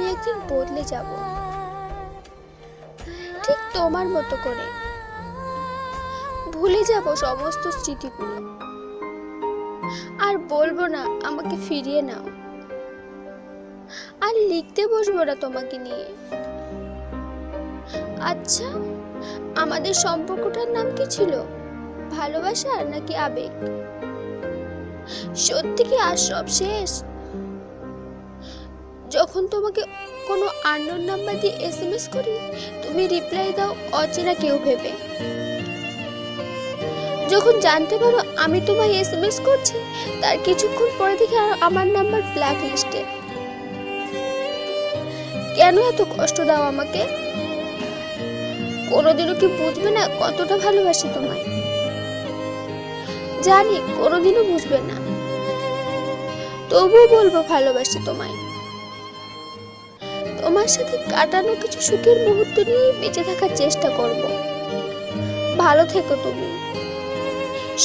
আমি একদিন বদলে যাব, ঠিক তোমার মতো করে ভুলে যাব সমস্ত স্মৃতিগুলো, আর বলবো না আমাকে ফিরিয়ে নাও, আর লিখতে বসবো না তোমাকে নিয়ে। আচ্ছা, আমাদের সম্পর্কটার নাম কি ছিল? ভালোবাসা নাকি আবেগ? সত্যি কি আর সব শেষ? যখন তোমাকে কোনো আননোন নাম্বার দিয়ে এসএমএস করি, তুমি রিপ্লাই দাও অচেনা কেউ ভেবে। যখন জানতে পারো আমি তোমায় এসএমএস করছি, তার কিছুক্ষণ পরে দেখি আমার নাম্বার ব্ল্যাক লিস্টে। কেন এত কষ্ট দাও আমাকে? কোনোদিনও কি বুঝবে না কতটা ভালোবাসি তোমায়? জানি কোনোদিনও বুঝবে না, তবুও বলবো ভালোবাসি তোমায়। তোমার সাথে কাটানো কিছু সুখের মুহূর্ত নিয়ে বেঁচে থাকার চেষ্টা করব। ভালো থেকো তুমি।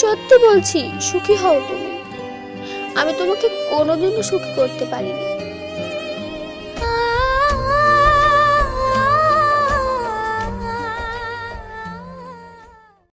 সত্যি বলছি, সুখী হও তুমি। আমি তোমাকে কোনোদিনও সুখী করতে পারিনি।